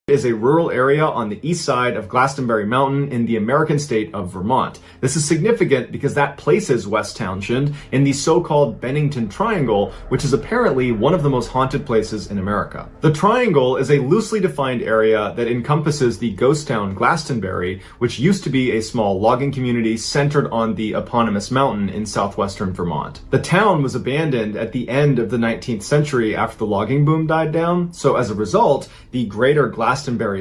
is a rural area on the east side of Glastonbury Mountain in the American state of Vermont. This is significant because that places West Townshend in the so-called Bennington Triangle, which is apparently one of the most haunted places in America. The Triangle is a loosely defined area that encompasses the ghost town Glastonbury, which used to be a small logging community centered on the eponymous mountain in southwestern Vermont. The town was abandoned at the end of the 19th century after the logging boom died down, so as a result, the greater Glastonbury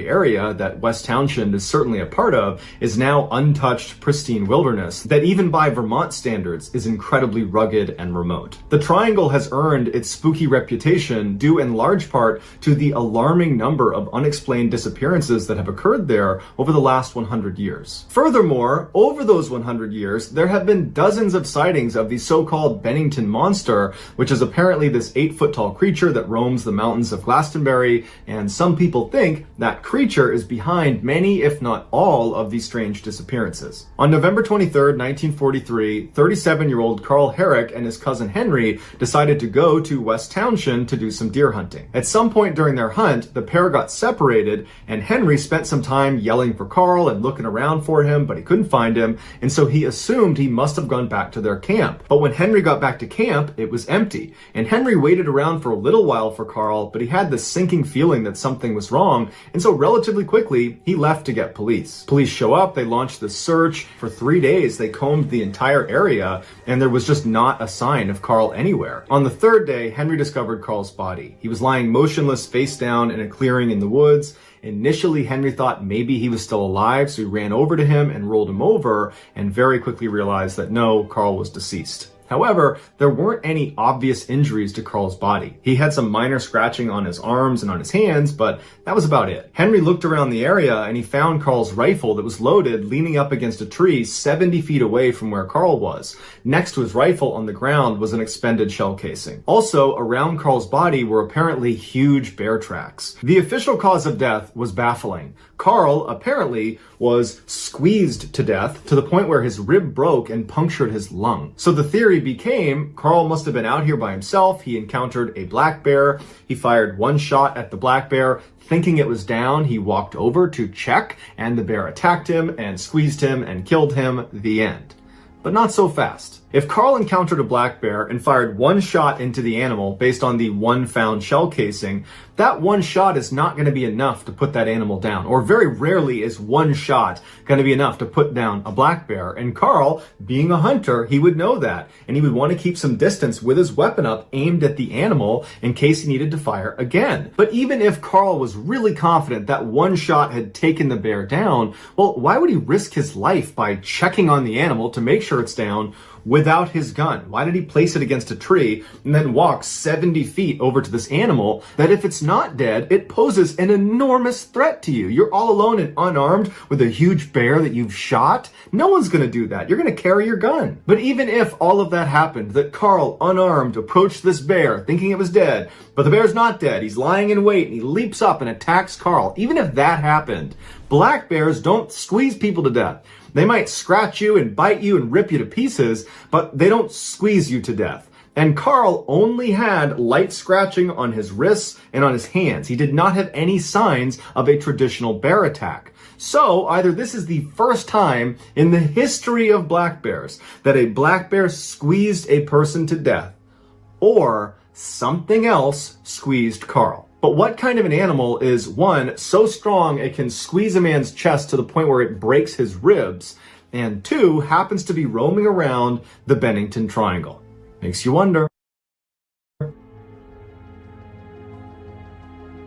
area that West Townshend is certainly a part of is now untouched, pristine wilderness that even by Vermont standards is incredibly rugged and remote. The Triangle has earned its spooky reputation due in large part to the alarming number of unexplained disappearances that have occurred there over the last 100 years. Furthermore, over those 100 years, there have been dozens of sightings of the so-called Bennington Monster, which is apparently this 8-foot-tall creature that roams the mountains of Glastonbury, and some people think that creature is behind many, if not all, of these strange disappearances. On November 23rd, 1943, 37-year-old Carl Herrick and his cousin Henry decided to go to West Townshend to do some deer hunting. At some point during their hunt, the pair got separated, and Henry spent some time yelling for Carl and looking around for him, but he couldn't find him, and so he assumed he must have gone back to their camp. But when Henry got back to camp, it was empty, and Henry waited around for a little while for Carl, but he had this sinking feeling that something was wrong, and so relatively quickly, he left to get police. Police show up, they launch the search. For 3 days, they combed the entire area, and there was just not a sign of Carl anywhere. On the third day, Henry discovered Carl's body. He was lying motionless, face down in a clearing in the woods. Initially, Henry thought maybe he was still alive, so he ran over to him and rolled him over, and very quickly realized that no, Carl was deceased. However, there weren't any obvious injuries to Carl's body. He had some minor scratching on his arms and on his hands, but that was about it. Henry looked around the area and he found Carl's rifle that was loaded leaning up against a tree 70 feet away from where Carl was. Next to his rifle on the ground was an expended shell casing. Also, around Carl's body were apparently huge bear tracks. The official cause of death was baffling. Carl, apparently, was squeezed to death to the point where his rib broke and punctured his lung. So the theory became Carl must have been out here by himself. He encountered a black bear. He fired one shot at the black bear. Thinking it was down, he walked over to check, and the bear attacked him and squeezed him and killed him. The end. But not so fast. If Carl encountered a black bear and fired one shot into the animal based on the one found shell casing, that one shot is not going to be enough to put that animal down, or very rarely is one shot going to be enough to put down a black bear. And Carl, being a hunter, he would know that, and he would want to keep some distance with his weapon up aimed at the animal in case he needed to fire again. But even if Carl was really confident that one shot had taken the bear down, well, why would he risk his life by checking on the animal to make sure it's down without his gun? Why did he place it against a tree and then walk 70 feet over to this animal that if it's not dead, it poses an enormous threat to you? You're all alone and unarmed with a huge bear that you've shot? No one's gonna do that. You're gonna carry your gun. But even if all of that happened, that Carl, unarmed, approached this bear thinking it was dead, but the bear's not dead, he's lying in wait, and he leaps up and attacks Carl. Even if that happened, black bears don't squeeze people to death. They might scratch you and bite you and rip you to pieces, but they don't squeeze you to death. And Carl only had light scratching on his wrists and on his hands. He did not have any signs of a traditional bear attack. So either this is the first time in the history of black bears that a black bear squeezed a person to death, or something else squeezed Carl. But what kind of an animal is, one, so strong it can squeeze a man's chest to the point where it breaks his ribs, and two, happens to be roaming around the Bennington Triangle? Makes you wonder.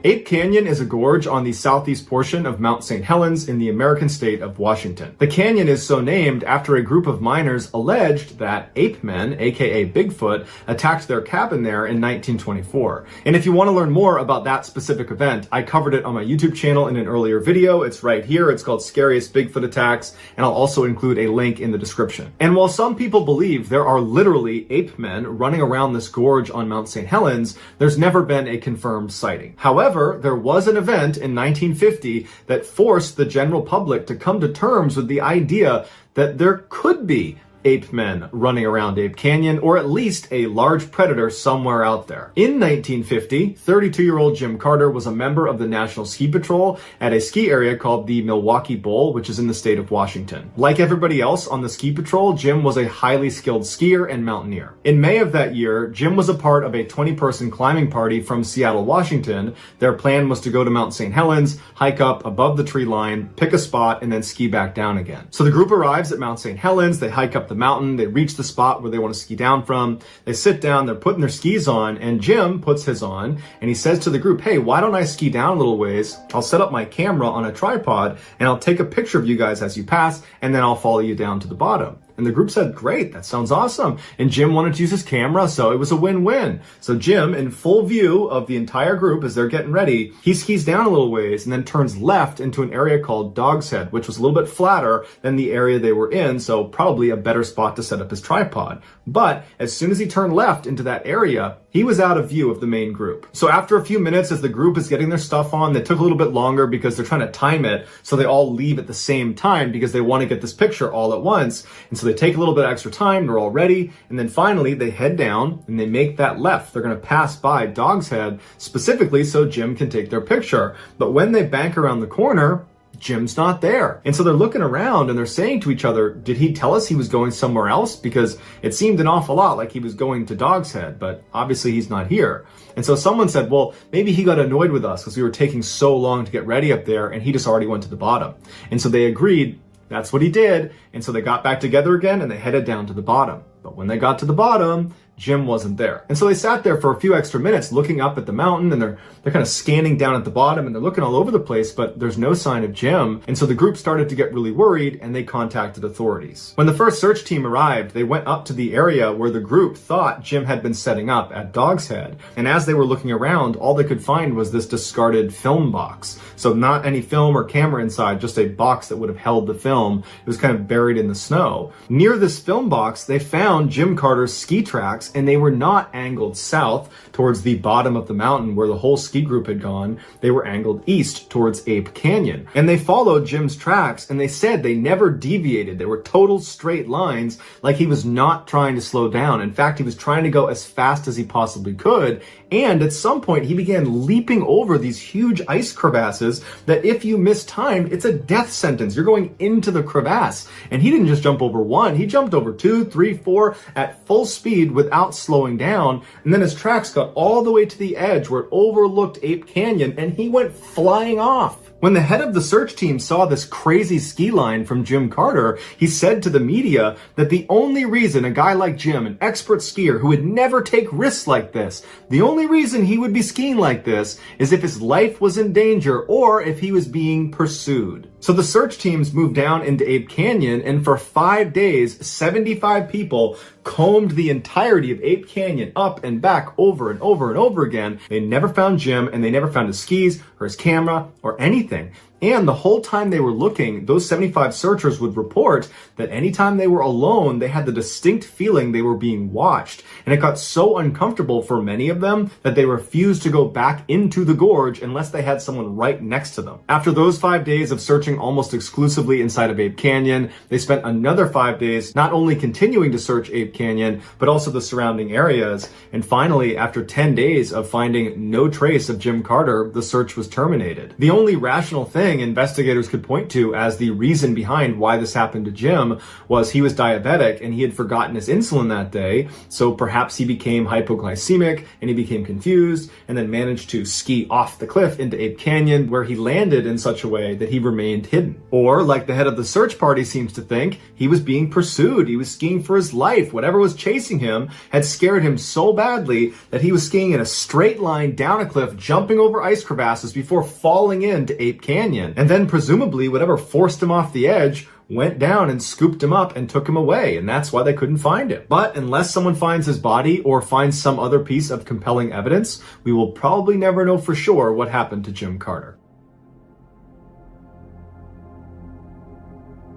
Ape Canyon is a gorge on the southeast portion of Mount St. Helens in the American state of Washington. The canyon is so named after a group of miners alleged that ape men, aka Bigfoot, attacked their cabin there in 1924. And if you want to learn more about that specific event, I covered it on my YouTube channel in an earlier video. It's right here. It's called Scariest Bigfoot Attacks, and I'll also include a link in the description. And while some people believe there are literally ape men running around this gorge on Mount St. Helens, there's never been a confirmed sighting. However, there was an event in 1950 that forced the general public to come to terms with the idea that there could be ape men running around Ape Canyon, or at least a large predator somewhere out there. In 1950, 32-year-old Jim Carter was a member of the National Ski Patrol at a ski area called the Milwaukee Bowl, which is in the state of Washington. Like everybody else on the ski patrol, Jim was a highly skilled skier and mountaineer. In May of that year, Jim was a part of a 20-person climbing party from Seattle, Washington. Their plan was to go to Mount St. Helens, hike up above the tree line, pick a spot, and then ski back down again. So the group arrives at Mount St. Helens, they hike up the mountain, they reach the spot where they want to ski down from, they sit down, they're putting their skis on, and Jim puts his on, and he says to the group, hey, why don't I ski down a little ways? I'll set up my camera on a tripod, and I'll take a picture of you guys as you pass, and then I'll follow you down to the bottom. And the group said, great, that sounds awesome. And Jim wanted to use his camera, so it was a win-win. So Jim, in full view of the entire group as they're getting ready, he skis down a little ways and then turns left into an area called Dog's Head, which was a little bit flatter than the area they were in, so probably a better spot to set up his tripod. But as soon as he turned left into that area, he was out of view of the main group. So after a few minutes, as the group is getting their stuff on, they took a little bit longer because they're trying to time it so they all leave at the same time because they want to get this picture all at once. And so they take a little bit extra time, they're all ready, and then finally they head down and they make that left. They're going to pass by Dog's Head specifically so Jim can take their picture. But when they bank around the corner, Jim's not there. And so they're looking around and they're saying to each other, did he tell us he was going somewhere else? Because it seemed an awful lot like he was going to Dog's Head, but obviously he's not here. And so someone said, well, maybe he got annoyed with us because we were taking so long to get ready up there and he just already went to the bottom. And so they agreed that's what he did. And so they got back together again and they headed down to the bottom. But when they got to the bottom, Jim wasn't there. And so they sat there for a few extra minutes looking up at the mountain, and they're kind of scanning down at the bottom and they're looking all over the place, but there's no sign of Jim. And so the group started to get really worried and they contacted authorities. When the first search team arrived, they went up to the area where the group thought Jim had been setting up at Dog's Head. And as they were looking around, all they could find was this discarded film box. So not any film or camera inside, just a box that would have held the film. It was kind of buried in the snow. Near this film box, they found Jim Carter's ski tracks, and they were not angled south towards the bottom of the mountain where the whole ski group had gone. They were angled east towards Ape Canyon. And they followed Jim's tracks, and they said they never deviated. They were total straight lines, like he was not trying to slow down. In fact, he was trying to go as fast as he possibly could. And at some point, he began leaping over these huge ice crevasses that if you mistimed, it's a death sentence. You're going into the crevasse. And he didn't just jump over one. He jumped over 2, 3, 4 at full speed without slowing down. And then his tracks got all the way to the edge where it overlooked Ape Canyon, and he went flying off. When the head of the search team saw this crazy ski line from Jim Carter, he said to the media that the only reason a guy like Jim, an expert skier who would never take risks like this, the only reason he would be skiing like this is if his life was in danger or if he was being pursued. So the search teams moved down into Ape Canyon, and for 5 days, 75 people combed the entirety of Ape Canyon up and back over and over and over again. They never found Jim, and they never found his skis or his camera or anything. And the whole time they were looking, those 75 searchers would report that anytime they were alone, they had the distinct feeling they were being watched. And it got so uncomfortable for many of them that they refused to go back into the gorge unless they had someone right next to them. After those 5 days of searching almost exclusively inside of Ape Canyon, they spent another 5 days not only continuing to search Ape Canyon, but also the surrounding areas. And finally, after 10 days of finding no trace of Jim Carter, the search was terminated. The only rational thing investigators could point to as the reason behind why this happened to Jim was he was diabetic and he had forgotten his insulin that day. So perhaps he became hypoglycemic and he became confused and then managed to ski off the cliff into Ape Canyon, where he landed in such a way that he remained hidden. Or, like the head of the search party seems to think, he was being pursued. He was skiing for his life. Whatever was chasing him had scared him so badly that he was skiing in a straight line down a cliff, jumping over ice crevasses before falling into Ape Canyon. And then presumably whatever forced him off the edge went down and scooped him up and took him away, and that's why they couldn't find him. But unless someone finds his body or finds some other piece of compelling evidence, we will probably never know for sure what happened to Jim Carter.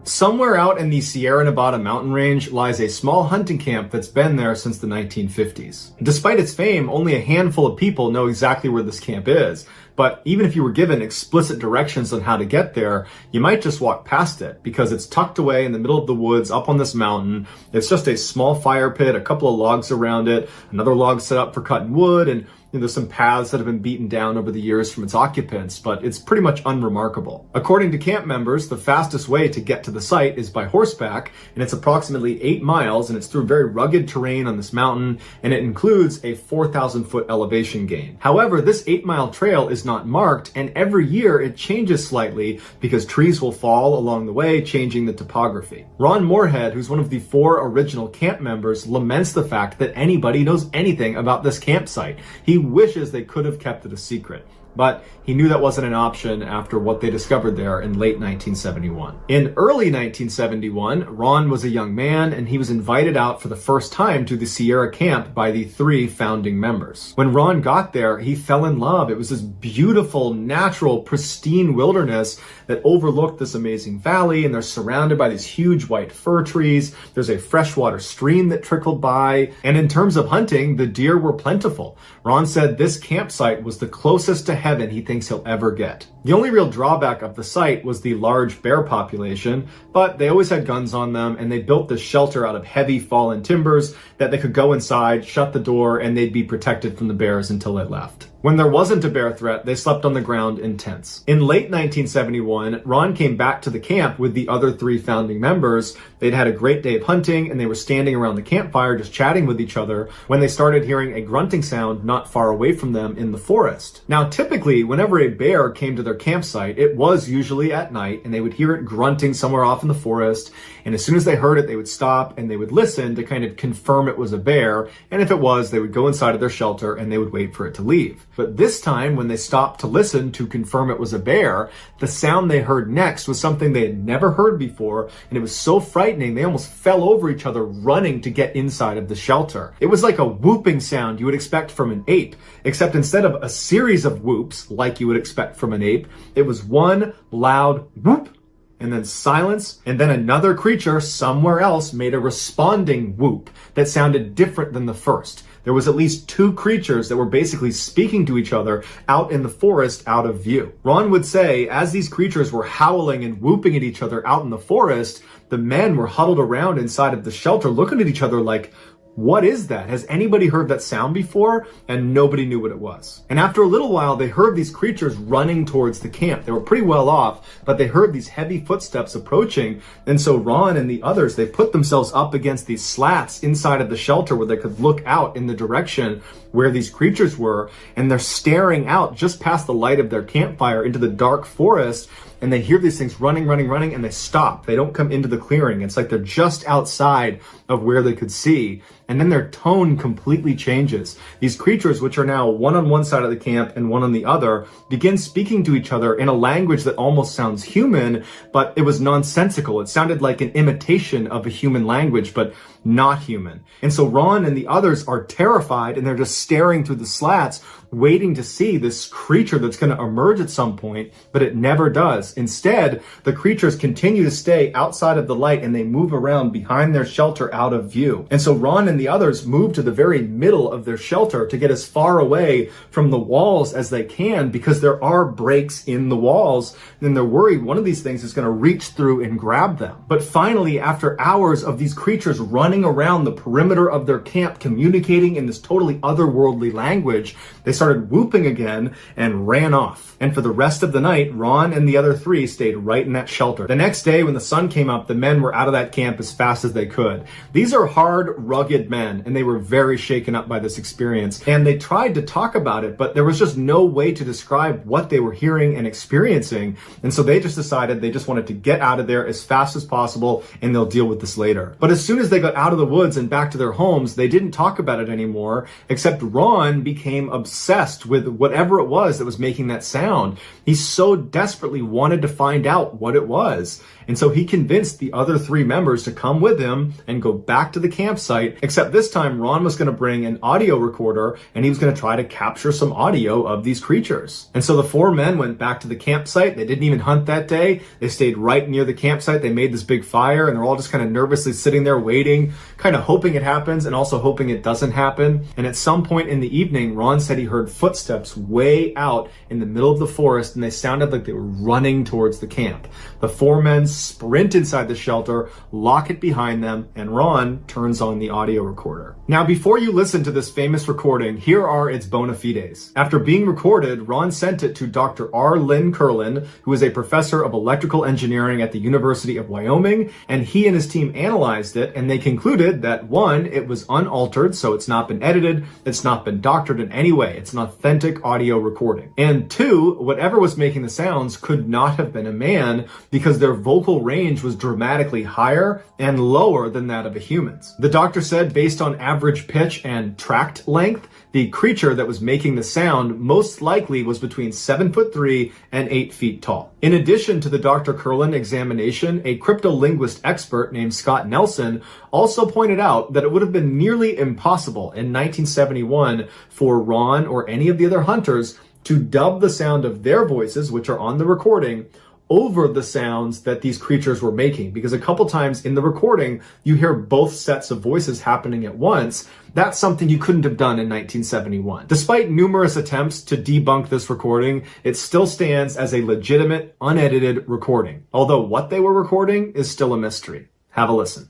Somewhere out in the Sierra Nevada mountain range lies a small hunting camp that's been there since the 1950s. Despite its fame, only a handful of people know exactly where this camp is. But even if you were given explicit directions on how to get there, you might just walk past it because it's tucked away in the middle of the woods up on this mountain. It's just a small fire pit, a couple of logs around it, another log set up for cutting wood, and there's some paths that have been beaten down over the years from its occupants, but it's pretty much unremarkable. According to camp members, the fastest way to get to the site is by horseback, and it's approximately 8 miles, and it's through very rugged terrain on this mountain, and it includes a 4,000-foot elevation gain. However, this 8-mile trail is not marked, and every year it changes slightly because trees will fall along the way, changing the topography. Ron Moorhead, who's one of the 4 original camp members, laments the fact that anybody knows anything about this campsite. He wishes they could have kept it a secret, but he knew that wasn't an option after what they discovered there in late 1971. In early 1971, Ron was a young man and he was invited out for the first time to the Sierra camp by the 3 founding members. When Ron got there, he fell in love. It was this beautiful, natural, pristine wilderness that overlooked this amazing valley, and they're surrounded by these huge white fir trees. There's a freshwater stream that trickled by, and in terms of hunting, the deer were plentiful. Ron said this campsite was the closest to heaven he thinks he'll ever get. The only real drawback of the site was the large bear population, but they always had guns on them, and they built this shelter out of heavy fallen timbers that they could go inside, shut the door, and they'd be protected from the bears until they left. When there wasn't a bear threat, they slept on the ground in tents. In late 1971, Ron came back to the camp with the other 3 founding members. They'd had a great day of hunting, and they were standing around the campfire just chatting with each other when they started hearing a grunting sound not far away from them in the forest. Now, typically, whenever a bear came to their campsite, it was usually at night, and they would hear it grunting somewhere off in the forest, and as soon as they heard it, they would stop and they would listen to kind of confirm it was a bear, and if it was, they would go inside of their shelter and they would wait for it to leave. But this time, when they stopped to listen to confirm it was a bear, the sound they heard next was something they had never heard before, and it was so frightening they almost fell over each other running to get inside of the shelter. It was like a whooping sound you would expect from an ape, except instead of a series of whoops like you would expect from an ape, it was one loud whoop, and then silence, and then another creature somewhere else made a responding whoop that sounded different than the first. There was at least 2 creatures that were basically speaking to each other out in the forest out of view. Ron would say, as these creatures were howling and whooping at each other out in the forest, the men were huddled around inside of the shelter looking at each other like, what is that? Has anybody heard that sound before? And nobody knew what it was. And after a little while, they heard these creatures running towards the camp. They were pretty well off, but they heard these heavy footsteps approaching. And so Ron and the others, they put themselves up against these slats inside of the shelter where they could look out in the direction where these creatures were. And they're staring out just past the light of their campfire into the dark forest. And they hear these things running, and they stop. They don't come into the clearing. It's like they're just outside of where they could see. And then their tone completely changes. These creatures, which are now one on one side of the camp and one on the other, begin speaking to each other in a language that almost sounds human, but it was nonsensical. It sounded like an imitation of a human language, but not human. And so Ron and the others are terrified, and they're just staring through the slats, waiting to see this creature that's going to emerge at some point, but it never does. Instead, the creatures continue to stay outside of the light, and they move around behind their shelter out of view. And so Ron and the others move to the very middle of their shelter to get as far away from the walls as they can, because there are breaks in the walls, and they're worried one of these things is going to reach through and grab them. But finally, after hours of these creatures running around the perimeter of their camp, communicating in this totally otherworldly language, they started whooping again and ran off. And for the rest of the night, Ron and the other 3 stayed right in that shelter. The next day, when the sun came up, the men were out of that camp as fast as they could. These are hard, rugged men, and they were very shaken up by this experience. And they tried to talk about it, but there was just no way to describe what they were hearing and experiencing. And so they just decided they just wanted to get out of there as fast as possible, and they'll deal with this later. But as soon as they got out of the woods and back to their homes, they didn't talk about it anymore, except Ron became obsessed with whatever it was that was making that sound. He so desperately wanted to find out what it was. And so he convinced the other 3 members to come with him and go back to the campsite, Except this time, Ron was going to bring an audio recorder and he was going to try to capture some audio of these creatures. And so the four men went back to the campsite. They didn't even hunt that day. They stayed right near the campsite. They made this big fire and they're all just kind of nervously sitting there waiting, kind of hoping it happens and also hoping it doesn't happen. And at some point in the evening, Ron said he heard footsteps way out in the middle of the forest and they sounded like they were running towards the camp. The four men sprint inside the shelter, lock it behind them, and Ron turns on the audio recorder. Now, before you listen to this famous recording, here are its bona fides. After being recorded, Ron sent it to Dr. R. Lynn Curlin, who is a professor of electrical engineering at the University of Wyoming, and he and his team analyzed it, and they concluded that 1, it was unaltered, so it's not been edited, it's not been doctored in any way, it's an authentic audio recording. And 2, whatever was making the sounds could not have been a man, because their vocal range was dramatically higher and lower than that of a human's. The doctor said, based on average pitch and tract length, the creature that was making the sound most likely was between 7'3" and 8 feet tall. In addition to the Dr. Curlin examination, a cryptolinguist expert named Scott Nelson also pointed out that it would have been nearly impossible in 1971 for Ron or any of the other hunters to dub the sound of their voices, which are on the recording, over the sounds that these creatures were making. Because a couple times in the recording, you hear both sets of voices happening at once. That's something you couldn't have done in 1971. Despite numerous attempts to debunk this recording, it still stands as a legitimate, unedited recording. Although what they were recording is still a mystery. Have a listen.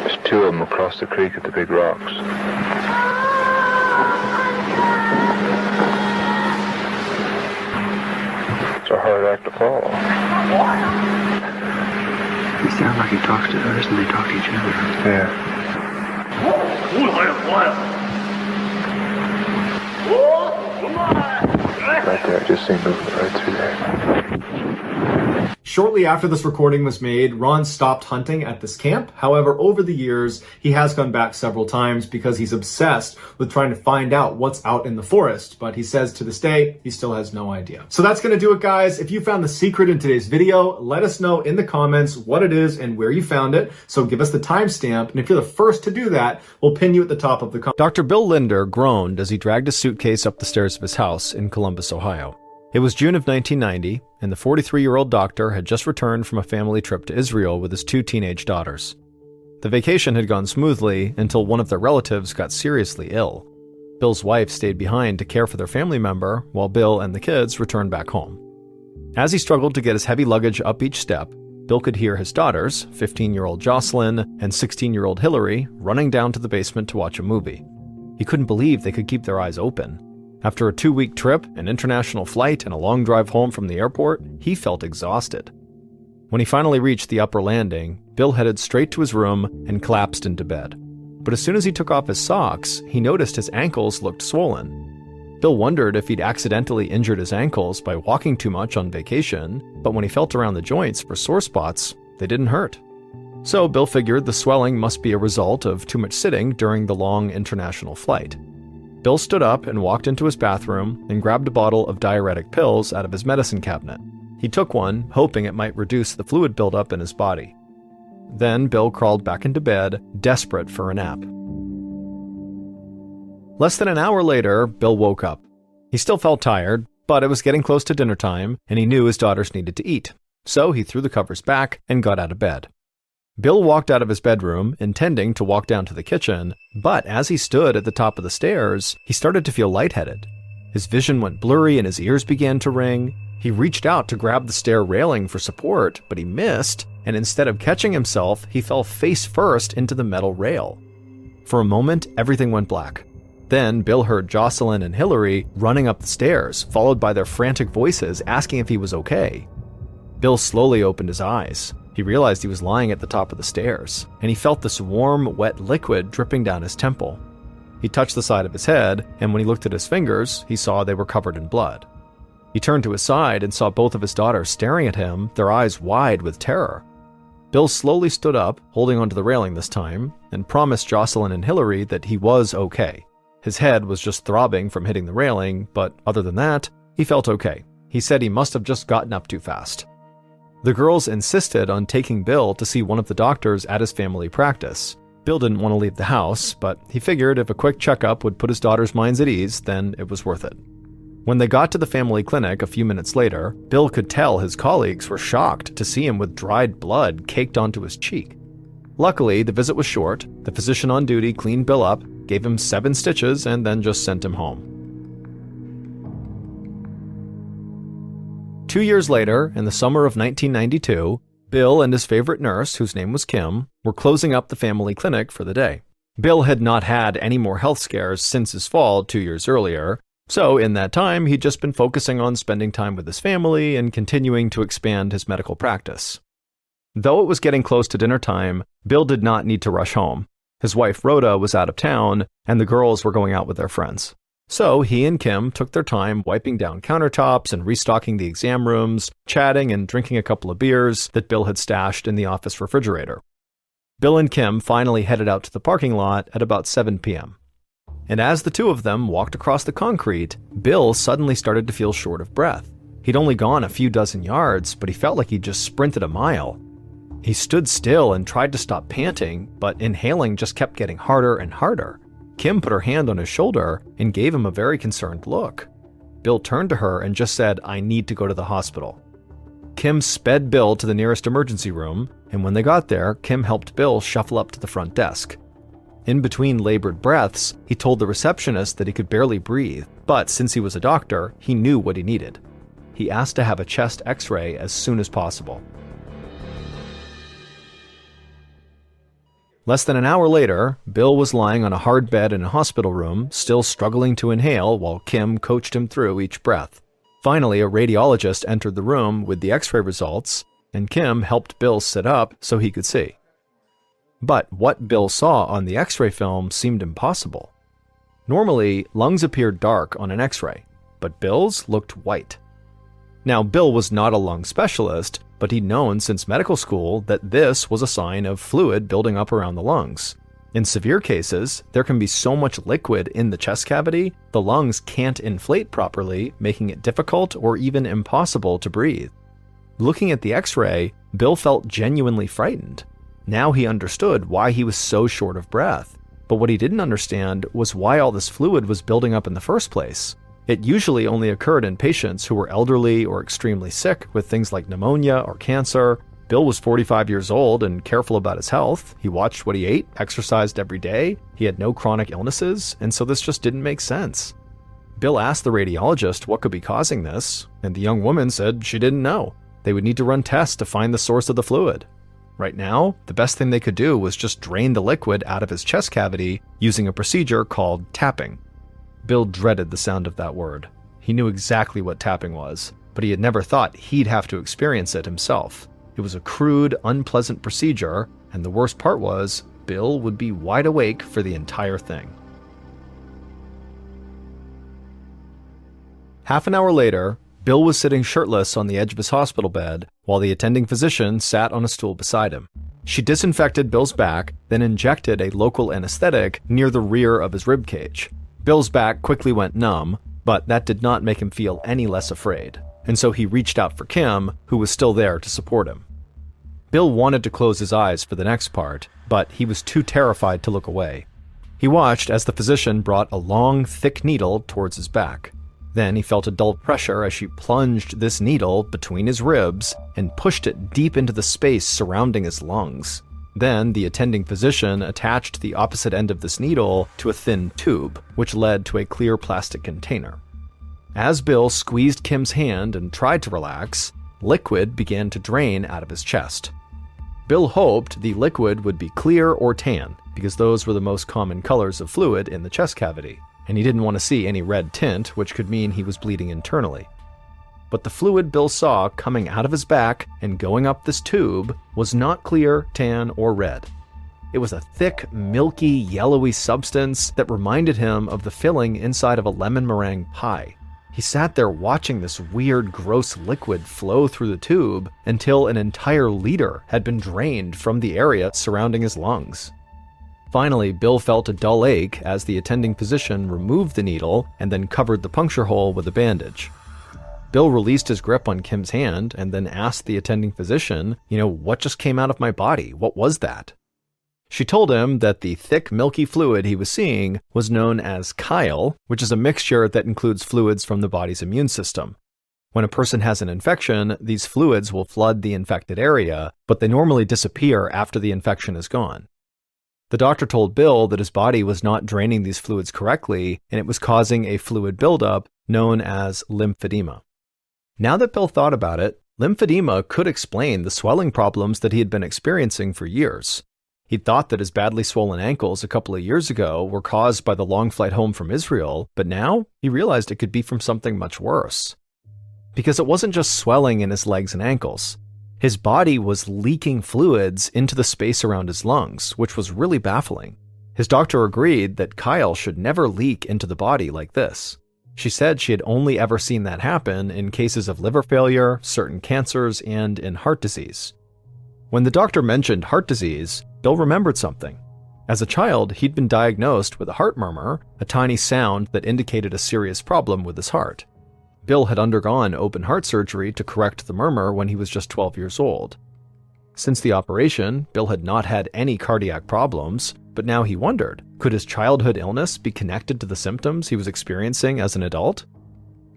There's 2 of them across the creek at the big rocks. It's a hard act to follow. He sounds like he talks to others and they talk to each other. Yeah. Right there, just seen moving right through there. Shortly after this recording was made, Ron stopped hunting at this camp. However, over the years, he has gone back several times because he's obsessed with trying to find out what's out in the forest. But he says to this day, he still has no idea. So that's going to do it, guys. If you found the secret in today's video, let us know in the comments what it is and where you found it. So give us the timestamp. And if you're the first to do that, we'll pin you at the top of the comment. Dr. Bill Linder groaned as he dragged his suitcase up the stairs of his house in Columbus, Ohio. It was June of 1990, and the 43-year-old doctor had just returned from a family trip to Israel with his 2 teenage daughters. The vacation had gone smoothly until one of their relatives got seriously ill. Bill's wife stayed behind to care for their family member, while Bill and the kids returned back home. As he struggled to get his heavy luggage up each step, Bill could hear his daughters, 15-year-old Jocelyn and 16-year-old Hillary, running down to the basement to watch a movie. He couldn't believe they could keep their eyes open. After a 2-week trip, an international flight, and a long drive home from the airport, he felt exhausted. When he finally reached the upper landing, Bill headed straight to his room and collapsed into bed. But as soon as he took off his socks, he noticed his ankles looked swollen. Bill wondered if he'd accidentally injured his ankles by walking too much on vacation, but when he felt around the joints for sore spots, they didn't hurt. So Bill figured the swelling must be a result of too much sitting during the long international flight. Bill stood up and walked into his bathroom and grabbed a bottle of diuretic pills out of his medicine cabinet. He took one, hoping it might reduce the fluid buildup in his body. Then Bill crawled back into bed, desperate for a nap. Less than an hour later, Bill woke up. He still felt tired, but it was getting close to dinner time, and he knew his daughters needed to eat. So he threw the covers back and got out of bed. Bill walked out of his bedroom, intending to walk down to the kitchen, but as he stood at the top of the stairs, he started to feel lightheaded. His vision went blurry and his ears began to ring. He reached out to grab the stair railing for support, but he missed, and instead of catching himself, he fell face first into the metal rail. For a moment, everything went black. Then Bill heard Jocelyn and Hillary running up the stairs, followed by their frantic voices asking if he was okay. Bill slowly opened his eyes. He realized he was lying at the top of the stairs, and he felt this warm, wet liquid dripping down his temple. He touched the side of his head, and when he looked at his fingers, he saw they were covered in blood. He turned to his side and saw both of his daughters staring at him, their eyes wide with terror. Bill slowly stood up, holding onto the railing this time, and promised Jocelyn and Hillary that he was okay. His head was just throbbing from hitting the railing, but other than that, he felt okay. He said he must have just gotten up too fast. The girls insisted on taking Bill to see one of the doctors at his family practice. Bill didn't want to leave the house, but he figured if a quick checkup would put his daughters' minds at ease, then it was worth it. When they got to the family clinic a few minutes later, Bill could tell his colleagues were shocked to see him with dried blood caked onto his cheek. Luckily, the visit was short. The physician on duty cleaned Bill up, gave him 7 stitches, and then just sent him home. 2 years later, in the summer of 1992, Bill and his favorite nurse, whose name was Kim, were closing up the family clinic for the day. Bill had not had any more health scares since his fall 2 years earlier, so in that time he'd just been focusing on spending time with his family and continuing to expand his medical practice. Though it was getting close to dinner time, Bill did not need to rush home. His wife Rhoda was out of town, and the girls were going out with their friends. So he and Kim took their time wiping down countertops and restocking the exam rooms, chatting and drinking a couple of beers that Bill had stashed in the office refrigerator. Bill and Kim finally headed out to the parking lot at about 7 p.m. And as the two of them walked across the concrete, Bill suddenly started to feel short of breath. He'd only gone a few dozen yards, but he felt like he'd just sprinted a mile. He stood still and tried to stop panting, but inhaling just kept getting harder and harder. Kim put her hand on his shoulder and gave him a very concerned look. Bill turned to her and just said, "I need to go to the hospital." Kim sped Bill to the nearest emergency room, and when they got there, Kim helped Bill shuffle up to the front desk. In between labored breaths, he told the receptionist that he could barely breathe, but since he was a doctor, he knew what he needed. He asked to have a chest x-ray as soon as possible. Less than an hour later, Bill was lying on a hard bed in a hospital room, still struggling to inhale while Kim coached him through each breath. Finally, a radiologist entered the room with the x-ray results, and Kim helped Bill sit up so he could see. But what Bill saw on the x-ray film seemed impossible. Normally, lungs appear dark on an x-ray, but Bill's looked white. Now, Bill was not a lung specialist, but he'd known since medical school that this was a sign of fluid building up around the lungs. In severe cases, there can be so much liquid in the chest cavity, the lungs can't inflate properly, making it difficult or even impossible to breathe. Looking at the x-ray, Bill felt genuinely frightened. Now he understood why he was so short of breath, but what he didn't understand was why all this fluid was building up in the first place. It usually only occurred in patients who were elderly or extremely sick with things like pneumonia or cancer. Bill was 45 years old and careful about his health. He watched what he ate, exercised every day. He had no chronic illnesses, and so this just didn't make sense. Bill asked the radiologist what could be causing this, and the young woman said she didn't know. They would need to run tests to find the source of the fluid. Right now, the best thing they could do was just drain the liquid out of his chest cavity using a procedure called tapping. Bill dreaded the sound of that word. He knew exactly what tapping was, but he had never thought he'd have to experience it himself. It was a crude, unpleasant procedure, and the worst part was, Bill would be wide awake for the entire thing. Half an hour later, Bill was sitting shirtless on the edge of his hospital bed, while the attending physician sat on a stool beside him. She disinfected Bill's back, then injected a local anesthetic near the rear of his rib cage. Bill's back quickly went numb, but that did not make him feel any less afraid, and so he reached out for Kim, who was still there to support him. Bill wanted to close his eyes for the next part, but he was too terrified to look away. He watched as the physician brought a long, thick needle towards his back. Then he felt a dull pressure as she plunged this needle between his ribs and pushed it deep into the space surrounding his lungs. Then the attending physician attached the opposite end of this needle to a thin tube, which led to a clear plastic container. As Bill squeezed Kim's hand and tried to relax, liquid began to drain out of his chest. Bill hoped the liquid would be clear or tan, because those were the most common colors of fluid in the chest cavity, and he didn't want to see any red tint, which could mean he was bleeding internally. But the fluid Bill saw coming out of his back and going up this tube was not clear, tan, or red. It was a thick, milky, yellowy substance that reminded him of the filling inside of a lemon meringue pie. He sat there watching this weird, gross liquid flow through the tube until an entire liter had been drained from the area surrounding his lungs. Finally, Bill felt a dull ache as the attending physician removed the needle and then covered the puncture hole with a bandage. Bill released his grip on Kim's hand and then asked the attending physician, what just came out of my body? What was that? She told him that the thick, milky fluid he was seeing was known as chyle, which is a mixture that includes fluids from the body's immune system. When a person has an infection, these fluids will flood the infected area, but they normally disappear after the infection is gone. The doctor told Bill that his body was not draining these fluids correctly, and it was causing a fluid buildup known as lymphedema. Now that Bill thought about it, lymphedema could explain the swelling problems that he had been experiencing for years. He'd thought that his badly swollen ankles a couple of years ago were caused by the long flight home from Israel, but now he realized it could be from something much worse. Because it wasn't just swelling in his legs and ankles. His body was leaking fluids into the space around his lungs, which was really baffling. His doctor agreed that chyle should never leak into the body like this. She said she had only ever seen that happen in cases of liver failure, certain cancers, and in heart disease. When the doctor mentioned heart disease, Bill remembered something. As a child, he'd been diagnosed with a heart murmur, a tiny sound that indicated a serious problem with his heart. Bill had undergone open heart surgery to correct the murmur when he was just 12 years old. Since the operation, Bill had not had any cardiac problems, but now he wondered, could his childhood illness be connected to the symptoms he was experiencing as an adult?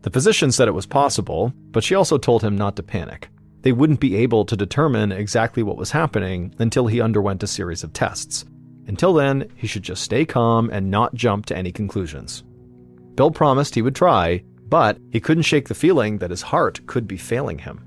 The physician said it was possible, but she also told him not to panic. They wouldn't be able to determine exactly what was happening until he underwent a series of tests. Until then, he should just stay calm and not jump to any conclusions. Bill promised he would try, but he couldn't shake the feeling that his heart could be failing him.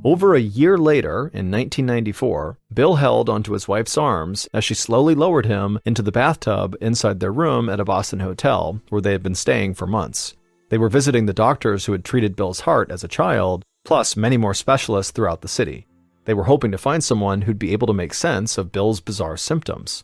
Over a year later, in 1994, Bill held onto his wife's arms as she slowly lowered him into the bathtub inside their room at a Boston hotel where they had been staying for months. They were visiting the doctors who had treated Bill's heart as a child, plus many more specialists throughout the city. They were hoping to find someone who'd be able to make sense of Bill's bizarre symptoms.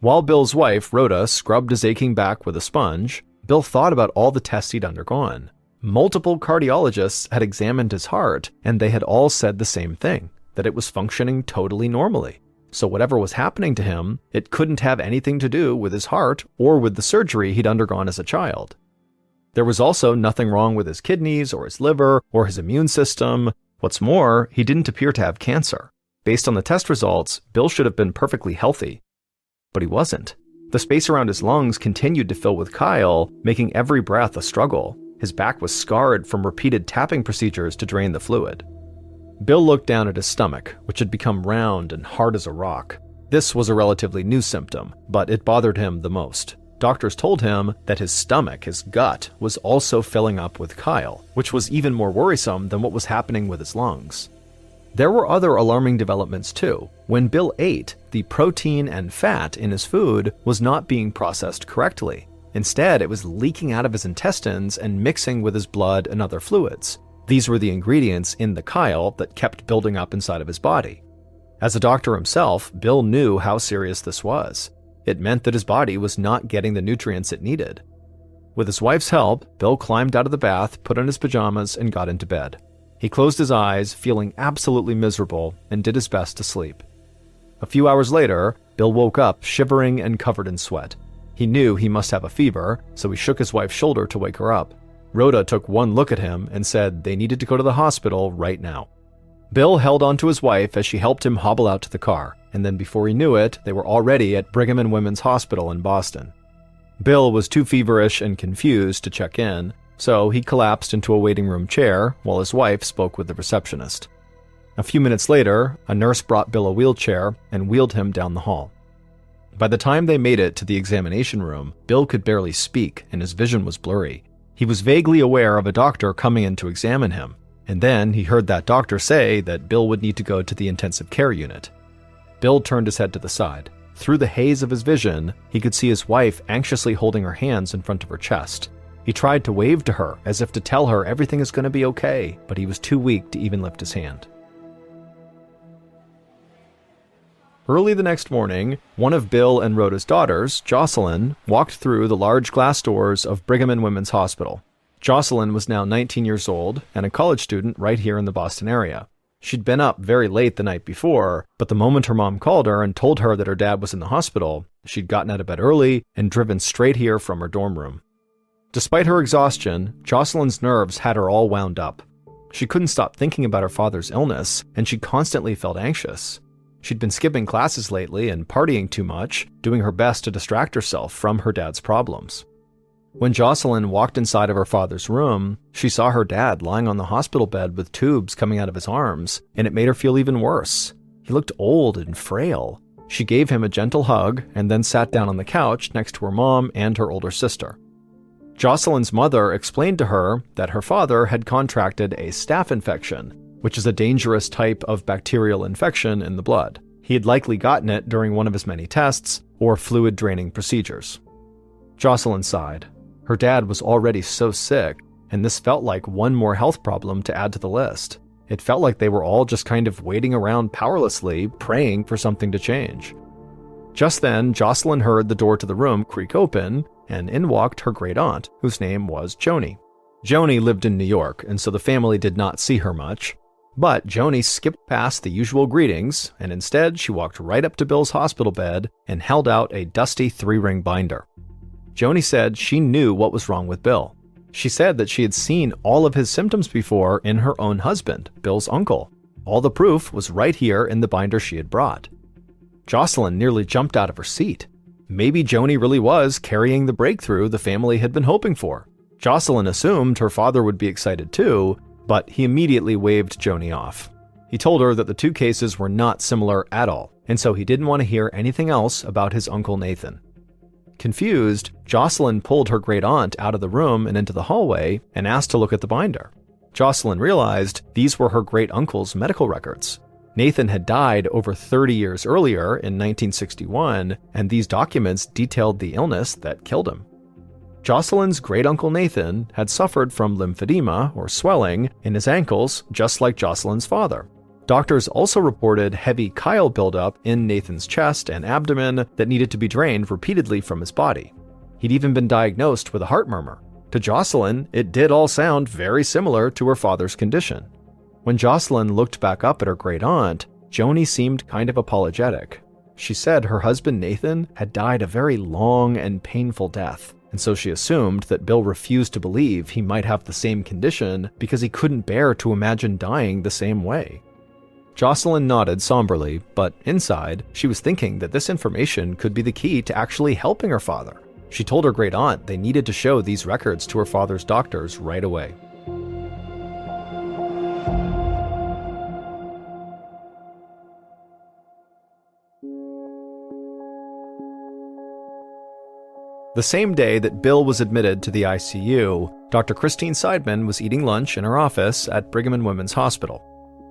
While Bill's wife, Rhoda, scrubbed his aching back with a sponge, Bill thought about all the tests he'd undergone. Multiple cardiologists had examined his heart, and they had all said the same thing, that it was functioning totally normally. So whatever was happening to him, it couldn't have anything to do with his heart or with the surgery he'd undergone as a child. There was also nothing wrong with his kidneys or his liver or his immune system. What's more, he didn't appear to have cancer. Based on the test results, Bill should have been perfectly healthy. But he wasn't. The space around his lungs continued to fill with chyle, making every breath a struggle. His back was scarred from repeated tapping procedures to drain the fluid. Bill looked down at his stomach, which had become round and hard as a rock. This was a relatively new symptom, but it bothered him the most. Doctors told him that his stomach, his gut, was also filling up with chyle, which was even more worrisome than what was happening with his lungs. There were other alarming developments too. When Bill ate, the protein and fat in his food was not being processed correctly. Instead, it was leaking out of his intestines and mixing with his blood and other fluids. These were the ingredients in the chyle that kept building up inside of his body. As a doctor himself, Bill knew how serious this was. It meant that his body was not getting the nutrients it needed. With his wife's help, Bill climbed out of the bath, put on his pajamas, and got into bed. He closed his eyes, feeling absolutely miserable, and did his best to sleep. A few hours later, Bill woke up shivering and covered in sweat. He knew he must have a fever, so he shook his wife's shoulder to wake her up. Rhoda took one look at him and said they needed to go to the hospital right now. Bill held on to his wife as she helped him hobble out to the car, and then before he knew it, they were already at Brigham and Women's Hospital in Boston. Bill was too feverish and confused to check in, so he collapsed into a waiting room chair while his wife spoke with the receptionist. A few minutes later, a nurse brought Bill a wheelchair and wheeled him down the hall. By the time they made it to the examination room, Bill could barely speak and his vision was blurry. He was vaguely aware of a doctor coming in to examine him, And then he heard that doctor say that Bill would need to go to the intensive care unit. Bill turned his head to the side. Through the haze of his vision, he could see his wife anxiously holding her hands in front of her chest. He tried to wave to her as if to tell her everything is going to be okay, but he was too weak to even lift his hand. Early the next morning, one of Bill and Rhoda's daughters, Jocelyn, walked through the large glass doors of Brigham and Women's Hospital. Jocelyn was now 19 years old and a college student right here in the Boston area. She'd been up very late the night before, but the moment her mom called her and told her that her dad was in the hospital, she'd gotten out of bed early and driven straight here from her dorm room. Despite her exhaustion, Jocelyn's nerves had her all wound up. She couldn't stop thinking about her father's illness, and she constantly felt anxious. She'd been skipping classes lately and partying too much, doing her best to distract herself from her dad's problems. When Jocelyn walked inside of her father's room, she saw her dad lying on the hospital bed with tubes coming out of his arms, and it made her feel even worse. He looked old and frail. She gave him a gentle hug and then sat down on the couch next to her mom and her older sister. Jocelyn's mother explained to her that her father had contracted a staph infection, which is a dangerous type of bacterial infection in the blood. He had likely gotten it during one of his many tests or fluid draining procedures. Jocelyn sighed. Her dad was already so sick, and this felt like one more health problem to add to the list. It felt like they were all just kind of waiting around powerlessly, praying for something to change. Just then, Jocelyn heard the door to the room creak open, and in walked her great-aunt, whose name was Joni. Joni lived in New York, and so the family did not see her much. But Joni skipped past the usual greetings, and instead she walked right up to Bill's hospital bed and held out a dusty 3-ring binder. Joni said she knew what was wrong with Bill. She said that she had seen all of his symptoms before in her own husband, Bill's uncle. All the proof was right here in the binder she had brought. Jocelyn nearly jumped out of her seat. Maybe Joni really was carrying the breakthrough the family had been hoping for. Jocelyn assumed her father would be excited too, but he immediately waved Joni off. He told her that the two cases were not similar at all, and so he didn't want to hear anything else about his Uncle Nathan. Confused, Jocelyn pulled her great-aunt out of the room and into the hallway and asked to look at the binder. Jocelyn realized these were her great-uncle's medical records. Nathan had died over 30 years earlier in 1961, and these documents detailed the illness that killed him. Jocelyn's great-uncle Nathan had suffered from lymphedema, or swelling, in his ankles, just like Jocelyn's father. Doctors also reported heavy chyle buildup in Nathan's chest and abdomen that needed to be drained repeatedly from his body. He'd even been diagnosed with a heart murmur. To Jocelyn, it did all sound very similar to her father's condition. When Jocelyn looked back up at her great-aunt, Joni seemed kind of apologetic. She said her husband Nathan had died a very long and painful death, and so she assumed that Bill refused to believe he might have the same condition because he couldn't bear to imagine dying the same way. Jocelyn nodded somberly, but inside, she was thinking that this information could be the key to actually helping her father. She told her great-aunt they needed to show these records to her father's doctors right away. The same day that Bill was admitted to the ICU, Dr. Christine Seidman was eating lunch in her office at Brigham and Women's Hospital.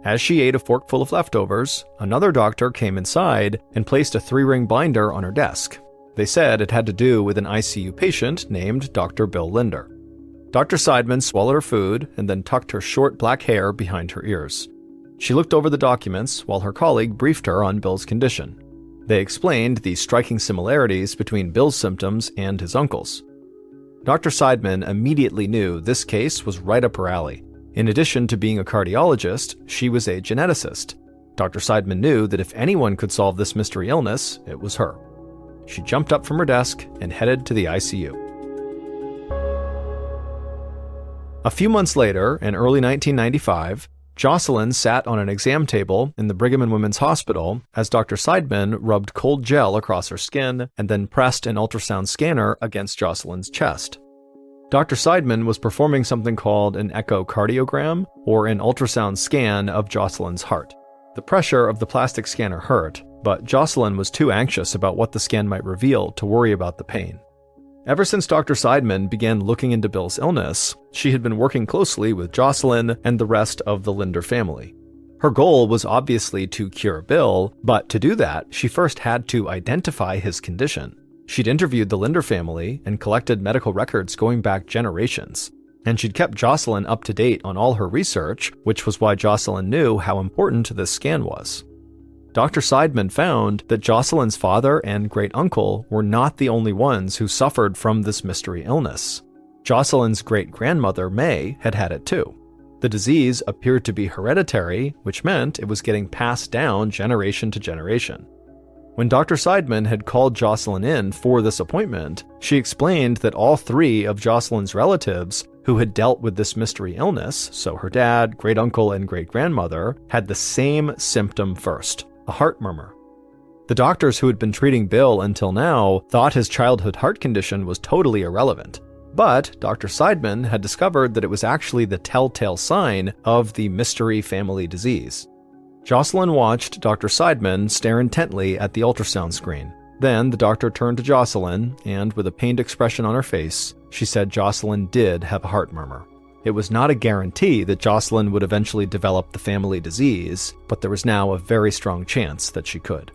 As she ate a forkful of leftovers, another doctor came inside and placed a 3-ring binder on her desk. They said it had to do with an ICU patient named Dr. Bill Linder. Dr. Seidman swallowed her food and then tucked her short black hair behind her ears. She looked over the documents while her colleague briefed her on Bill's condition. They explained the striking similarities between Bill's symptoms and his uncle's. Dr. Seidman immediately knew this case was right up her alley. In addition to being a cardiologist, she was a geneticist. Dr. Seidman knew that if anyone could solve this mystery illness, it was her. She jumped up from her desk and headed to the ICU. A few months later, in early 1995, Jocelyn sat on an exam table in the Brigham and Women's Hospital as Dr. Seidman rubbed cold gel across her skin and then pressed an ultrasound scanner against Jocelyn's chest. Dr. Seidman was performing something called an echocardiogram, or an ultrasound scan of Jocelyn's heart. The pressure of the plastic scanner hurt, but Jocelyn was too anxious about what the scan might reveal to worry about the pain. Ever since Dr. Seidman began looking into Bill's illness, she had been working closely with Jocelyn and the rest of the Linder family. Her goal was obviously to cure Bill, but to do that, she first had to identify his condition. She'd interviewed the Linder family and collected medical records going back generations, and she'd kept Jocelyn up to date on all her research, which was why Jocelyn knew how important this scan was. Dr. Seidman found that Jocelyn's father and great-uncle were not the only ones who suffered from this mystery illness. Jocelyn's great-grandmother, May, had had it too. The disease appeared to be hereditary, which meant it was getting passed down generation to generation. When Dr. Seidman had called Jocelyn in for this appointment, she explained that all three of Jocelyn's relatives who had dealt with this mystery illness, so her dad, great-uncle, and great-grandmother, had the same symptom first: a heart murmur. The doctors who had been treating Bill until now thought his childhood heart condition was totally irrelevant. But Dr. Seidman had discovered that it was actually the telltale sign of the mystery family disease. Jocelyn watched Dr. Seidman stare intently at the ultrasound screen. Then the doctor turned to Jocelyn, and with a pained expression on her face, she said Jocelyn did have a heart murmur. It was not a guarantee that Jocelyn would eventually develop the family disease, but there was now a very strong chance that she could.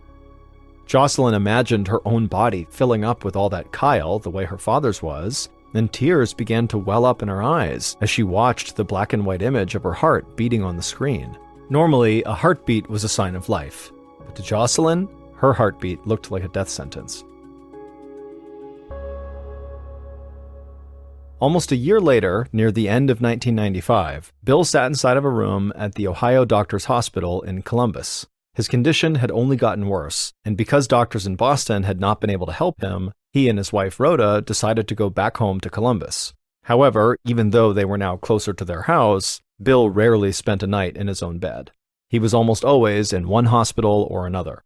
Jocelyn imagined her own body filling up with all that chyle the way her father's was, and tears began to well up in her eyes as she watched the black and white image of her heart beating on the screen. Normally, a heartbeat was a sign of life, but to Jocelyn, her heartbeat looked like a death sentence. Almost a year later, near the end of 1995, Bill sat inside of a room at the Ohio Doctors Hospital in Columbus. His condition had only gotten worse, and because doctors in Boston had not been able to help him, he and his wife Rhoda decided to go back home to Columbus. However, even though they were now closer to their house, Bill rarely spent a night in his own bed. He was almost always in one hospital or another.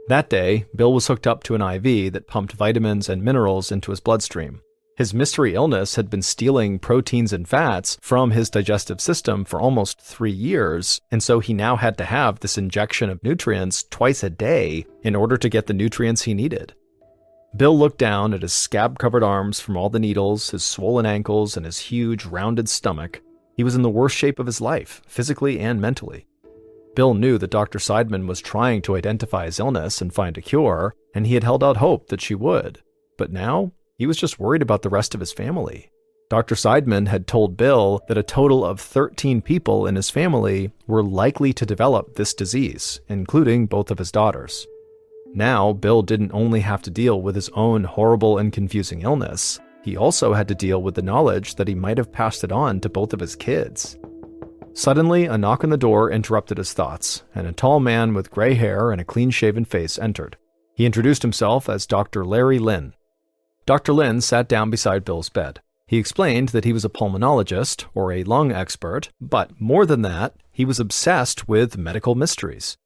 That day, Bill was hooked up to an IV that pumped vitamins and minerals into his bloodstream. His mystery illness had been stealing proteins and fats from his digestive system for almost 3 years, and so he now had to have this injection of nutrients twice a day in order to get the nutrients he needed. Bill looked down at his scab-covered arms from all the needles, his swollen ankles, and his huge, rounded stomach. He was in the worst shape of his life, physically and mentally. Bill knew that Dr. Seidman was trying to identify his illness and find a cure, and he had held out hope that she would. But now, he was just worried about the rest of his family. Dr. Seidman had told Bill that a total of 13 people in his family were likely to develop this disease, including both of his daughters. Now, Bill didn't only have to deal with his own horrible and confusing illness, he also had to deal with the knowledge that he might have passed it on to both of his kids. Suddenly, a knock on the door interrupted his thoughts, and a tall man with gray hair and a clean-shaven face entered. He introduced himself as Dr. Larry Lynn. Dr. Lynn sat down beside Bill's bed. He explained that he was a pulmonologist, or a lung expert, but more than that, he was obsessed with medical mysteries.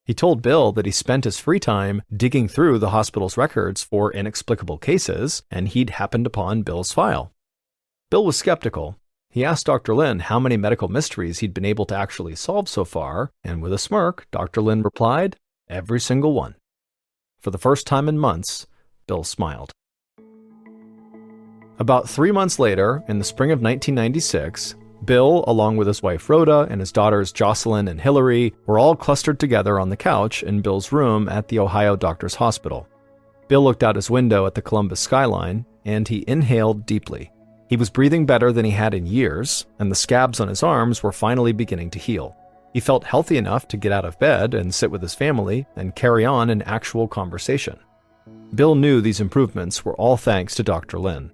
He told Bill that he spent his free time digging through the hospital's records for inexplicable cases, and he'd happened upon Bill's file. Bill was skeptical. He asked Dr. Lynn how many medical mysteries he'd been able to actually solve so far, and with a smirk, Dr. Lynn replied, "Every single one." For the first time in months, Bill smiled. About 3 months later, in the spring of 1996, Bill, along with his wife Rhoda and his daughters Jocelyn and Hillary, were all clustered together on the couch in Bill's room at the Ohio Doctors Hospital. Bill looked out his window at the Columbus skyline, and he inhaled deeply. He was breathing better than he had in years, and the scabs on his arms were finally beginning to heal. He felt healthy enough to get out of bed and sit with his family and carry on an actual conversation. Bill knew these improvements were all thanks to Dr. Lynn.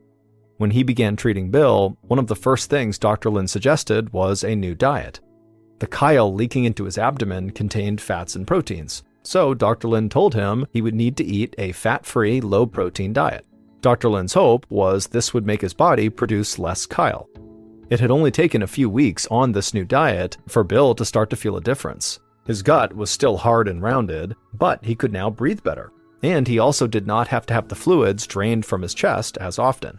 When he began treating Bill, one of the first things Dr. Lynn suggested was a new diet. The chyle leaking into his abdomen contained fats and proteins, so Dr. Lynn told him he would need to eat a fat-free, low-protein diet. Dr. Lynn's hope was this would make his body produce less chyle. It had only taken a few weeks on this new diet for Bill to start to feel a difference. His gut was still hard and rounded, but he could now breathe better, and he also did not have to have the fluids drained from his chest as often.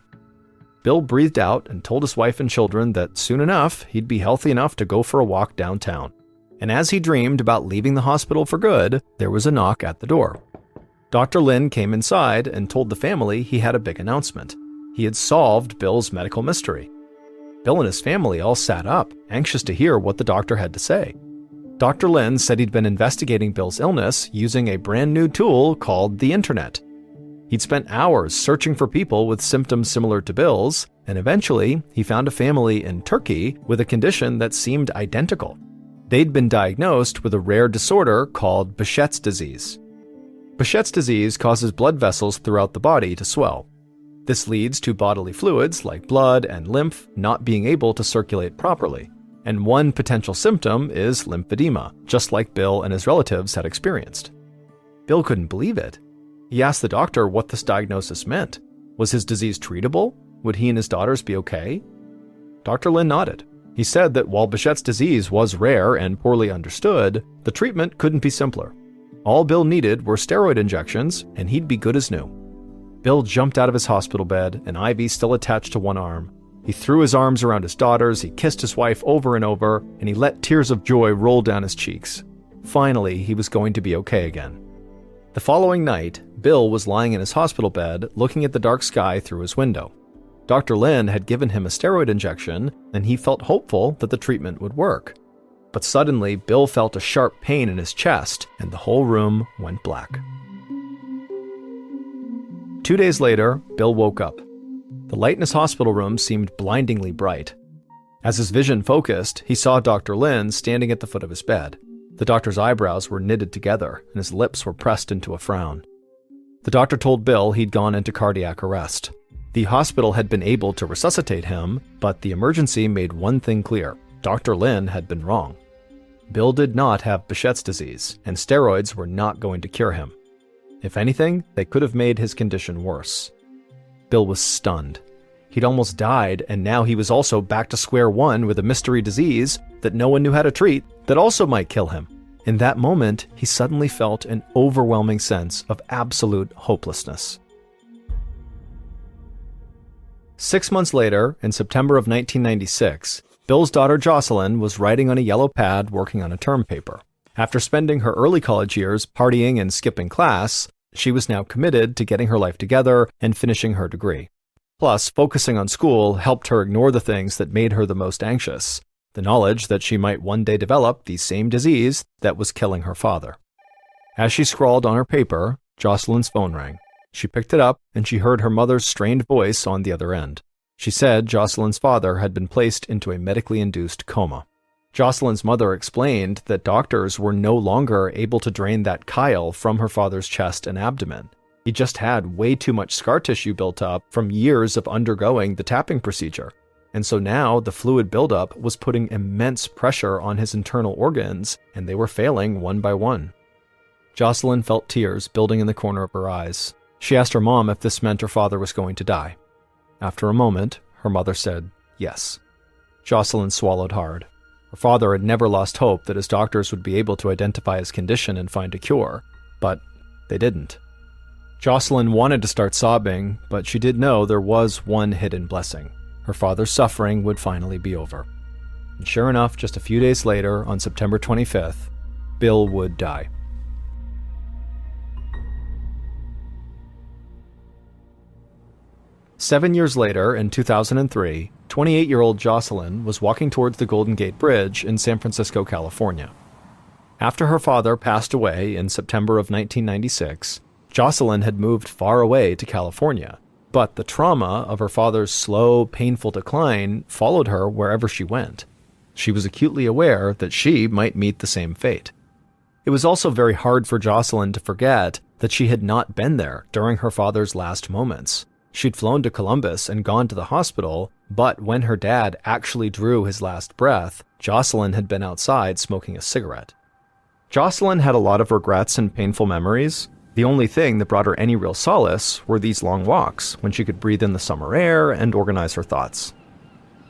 Bill breathed out and told his wife and children that soon enough, he'd be healthy enough to go for a walk downtown. And as he dreamed about leaving the hospital for good, there was a knock at the door. Dr. Lynn came inside and told the family he had a big announcement. He had solved Bill's medical mystery. Bill and his family all sat up, anxious to hear what the doctor had to say. Dr. Lynn said he'd been investigating Bill's illness using a brand new tool called the internet. He'd spent hours searching for people with symptoms similar to Bill's, and eventually he found a family in Turkey with a condition that seemed identical. They'd been diagnosed with a rare disorder called Behçet's disease. Behçet's disease causes blood vessels throughout the body to swell. This leads to bodily fluids like blood and lymph not being able to circulate properly. And one potential symptom is lymphedema, just like Bill and his relatives had experienced. Bill couldn't believe it. He asked the doctor what this diagnosis meant. Was his disease treatable? Would he and his daughters be okay? Dr. Lynn nodded. He said that while Behçet's disease was rare and poorly understood, the treatment couldn't be simpler. All Bill needed were steroid injections, and he'd be good as new. Bill jumped out of his hospital bed, an IV still attached to one arm. He threw his arms around his daughters, he kissed his wife over and over, and he let tears of joy roll down his cheeks. Finally, he was going to be okay again. The following night, Bill was lying in his hospital bed, looking at the dark sky through his window. Dr. Lynn had given him a steroid injection, and he felt hopeful that the treatment would work. But suddenly, Bill felt a sharp pain in his chest, and the whole room went black. 2 days later, Bill woke up. The light in his hospital room seemed blindingly bright. As his vision focused, he saw Dr. Lynn standing at the foot of his bed. The doctor's eyebrows were knitted together, and his lips were pressed into a frown. The doctor told Bill he'd gone into cardiac arrest. The hospital had been able to resuscitate him, but the emergency made one thing clear. Dr. Lynn had been wrong. Bill did not have Behçet's disease, and steroids were not going to cure him. If anything, they could have made his condition worse. Bill was stunned. He'd almost died, and now he was also back to square one with a mystery disease that no one knew how to treat that also might kill him. In that moment, he suddenly felt an overwhelming sense of absolute hopelessness. 6 months later, in September of 1996, Bill's daughter Jocelyn was writing on a yellow pad working on a term paper. After spending her early college years partying and skipping class, she was now committed to getting her life together and finishing her degree. Plus, focusing on school helped her ignore the things that made her the most anxious, the knowledge that she might one day develop the same disease that was killing her father. As she scrawled on her paper, Jocelyn's phone rang. She picked it up, and she heard her mother's strained voice on the other end. She said Jocelyn's father had been placed into a medically induced coma. Jocelyn's mother explained that doctors were no longer able to drain that chyle from her father's chest and abdomen. He just had way too much scar tissue built up from years of undergoing the tapping procedure. And so now the fluid buildup was putting immense pressure on his internal organs, and they were failing one by one. Jocelyn felt tears building in the corner of her eyes. She asked her mom if this meant her father was going to die. After a moment, her mother said yes. Jocelyn swallowed hard. Her father had never lost hope that his doctors would be able to identify his condition and find a cure, but they didn't. Jocelyn wanted to start sobbing, but she did know there was one hidden blessing. Her father's suffering would finally be over. And sure enough, just a few days later, on September 25th, Bill would die. Seven years later, in 2003, 28-year-old Jocelyn was walking towards the Golden Gate Bridge in San Francisco, California. After her father passed away in September of 1996, Jocelyn had moved far away to California, but the trauma of her father's slow, painful decline followed her wherever she went. She was acutely aware that she might meet the same fate. It was also very hard for Jocelyn to forget that she had not been there during her father's last moments. She'd flown to Columbus and gone to the hospital, but when her dad actually drew his last breath, Jocelyn had been outside smoking a cigarette. Jocelyn had a lot of regrets and painful memories. The only thing that brought her any real solace were these long walks, when she could breathe in the summer air and organize her thoughts.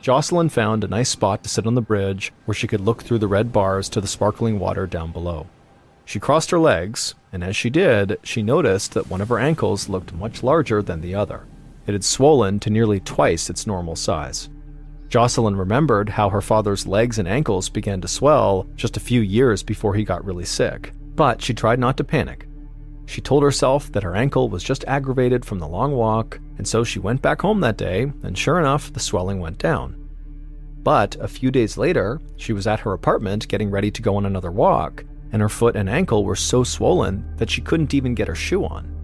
Jocelyn found a nice spot to sit on the bridge where she could look through the red bars to the sparkling water down below. She crossed her legs, and as she did, she noticed that one of her ankles looked much larger than the other. It had swollen to nearly twice its normal size. Jocelyn remembered how her father's legs and ankles began to swell just a few years before he got really sick, but she tried not to panic. She told herself that her ankle was just aggravated from the long walk and so she went back home that day, and sure enough, the swelling went down. But a few days later, she was at her apartment getting ready to go on another walk, and her foot and ankle were so swollen that she couldn't even get her shoe on.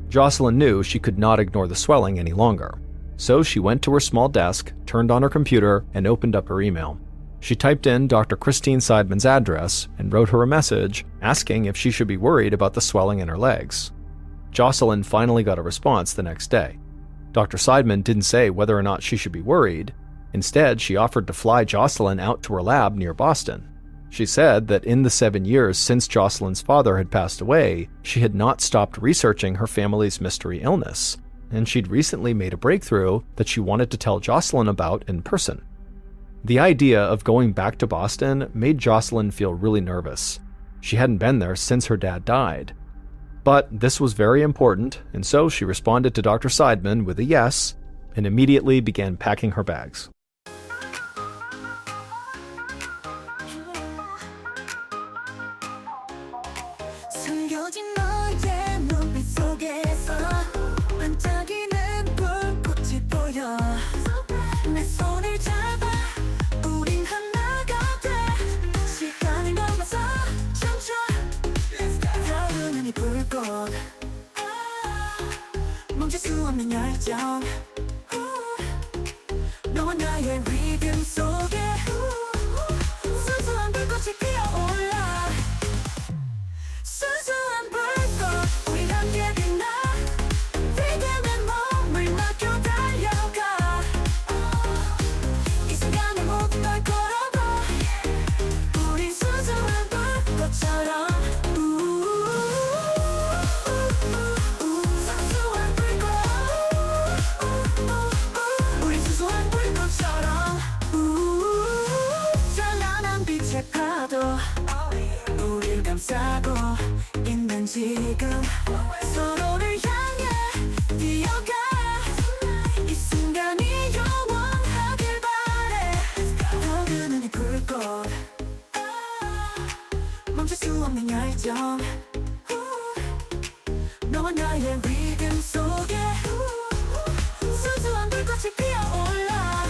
Jocelyn knew she could not ignore the swelling any longer, so she went to her small desk, turned on her computer, and opened up her email. She typed in Dr. Christine Seidman's address and wrote her a message asking if she should be worried about the swelling in her legs. Jocelyn finally got a response the next day. Dr. Seidman didn't say whether or not she should be worried. Instead, she offered to fly Jocelyn out to her lab near Boston. She said that in the 7 years since Jocelyn's father had passed away, she had not stopped researching her family's mystery illness, and she'd recently made a breakthrough that she wanted to tell Jocelyn about in person. The idea of going back to Boston made Jocelyn feel really nervous. She hadn't been there since her dad died. But this was very important, and so she responded to Dr. Seidman with a yes, and immediately began packing her bags. 멈출 수 없는 열정 너와 나의 리듬 속에 순수한 불꽃이 피어올라 순수한 불꽃 우리 함께 빛나 리듬에 몸을 맡겨 달려가 이 순간에 모든 걸 걸어봐 우린 순수한 불꽃처럼 우릴 감싸고 있는 지금 서로를 향해 뛰어가 이 순간이 영원하길 바래 너그는 이 불꽃 멈출 수 없는 열정 너와 나의 리듬 속에 순수한 불꽃이 피어올라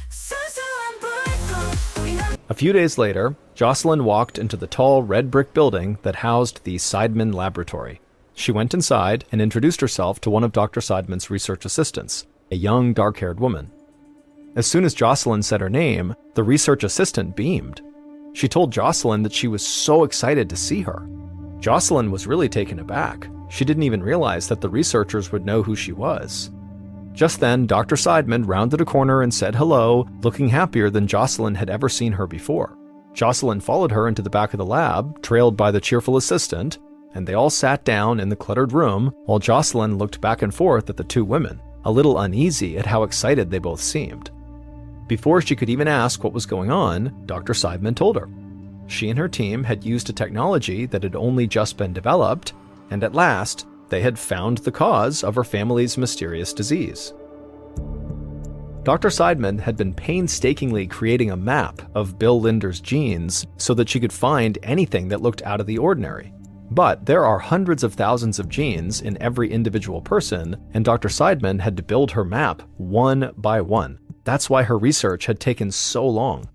순수한 불꽃 우리 A few days later, Jocelyn walked into the tall red brick building that housed the Seidman laboratory. She went inside and introduced herself to one of Dr. Seidman's research assistants, a young, dark-haired woman. As soon as Jocelyn said her name, the research assistant beamed. She told Jocelyn that she was so excited to see her. Jocelyn was really taken aback. She didn't even realize that the researchers would know who she was. Just then, Dr. Seidman rounded a corner and said hello, looking happier than Jocelyn had ever seen her before. Jocelyn followed her into the back of the lab, trailed by the cheerful assistant, and they all sat down in the cluttered room while Jocelyn looked back and forth at the two women, a little uneasy at how excited they both seemed. Before she could even ask what was going on, Dr. Seidman told her. She and her team had used a technology that had only just been developed, and at last, they had found the cause of her family's mysterious disease. Dr. Seidman had been painstakingly creating a map of Bill Linder's genes so that she could find anything that looked out of the ordinary. But there are hundreds of thousands of genes in every individual person, and Dr. Seidman had to build her map one by one. That's why her research had taken so long.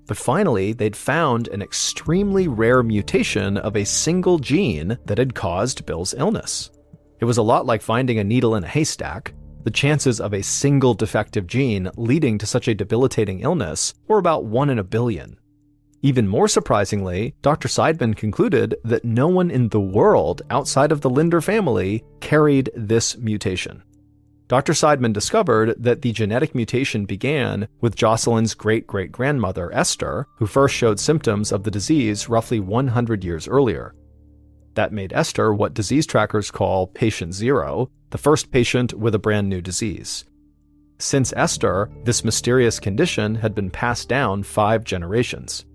But finally, they'd found an extremely rare mutation of a single gene that had caused Bill's illness. It was a lot like finding a needle in a haystack. The chances of a single defective gene leading to such a debilitating illness were about 1 in a billion. Even more surprisingly, Dr. Seidman concluded that no one in the world outside of the Linder family carried this mutation. Dr. Seidman discovered that the genetic mutation began with Jocelyn's great-great-grandmother, Esther, who first showed symptoms of the disease roughly 100 years earlier. That made Esther what disease trackers call patient zero, the first patient with a brand new disease. Since Esther, this mysterious condition had been passed down 5 generations.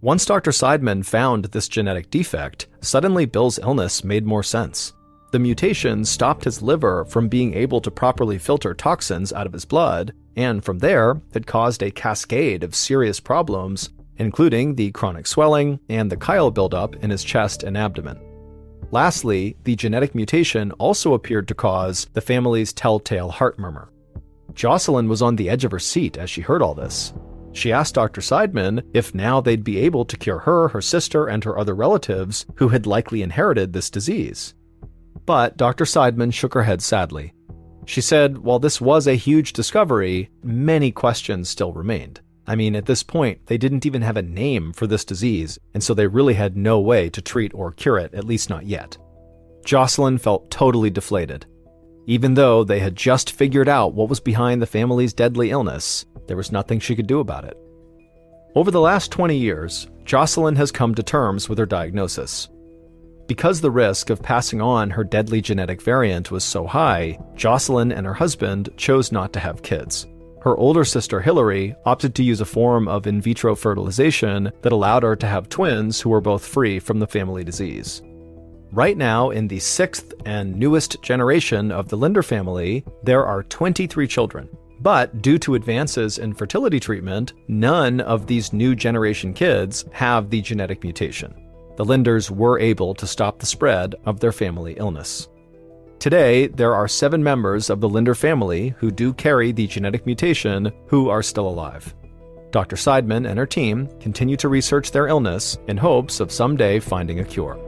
Once Dr. Seidman found this genetic defect, suddenly Bill's illness made more sense. The mutation stopped his liver from being able to properly filter toxins out of his blood, and from there, it caused a cascade of serious problems, including the chronic swelling and the chyle buildup in his chest and abdomen. Lastly, the genetic mutation also appeared to cause the family's telltale heart murmur. Jocelyn was on the edge of her seat as she heard all this. She asked Dr. Seidman if now they'd be able to cure her, her sister, and her other relatives who had likely inherited this disease. But Dr. Seidman shook her head sadly. She said, while this was a huge discovery, many questions still remained. I mean, at this point, they didn't even have a name for this disease, and so they really had no way to treat or cure it, at least not yet. Jocelyn felt totally deflated. Even though they had just figured out what was behind the family's deadly illness, there was nothing she could do about it. Over the last 20 years, Jocelyn has come to terms with her diagnosis. Because the risk of passing on her deadly genetic variant was so high, Jocelyn and her husband chose not to have kids. Her older sister Hillary opted to use a form of in vitro fertilization that allowed her to have twins who were both free from the family disease. Right now, in the 6th and newest generation of the Linder family, there are 23 children. But due to advances in fertility treatment, none of these new generation kids have the genetic mutation. The Linders were able to stop the spread of their family illness. Today, there are 7 members of the Linder family who do carry the genetic mutation who are still alive. Dr. Seidman and her team continue to research their illness in hopes of someday finding a cure.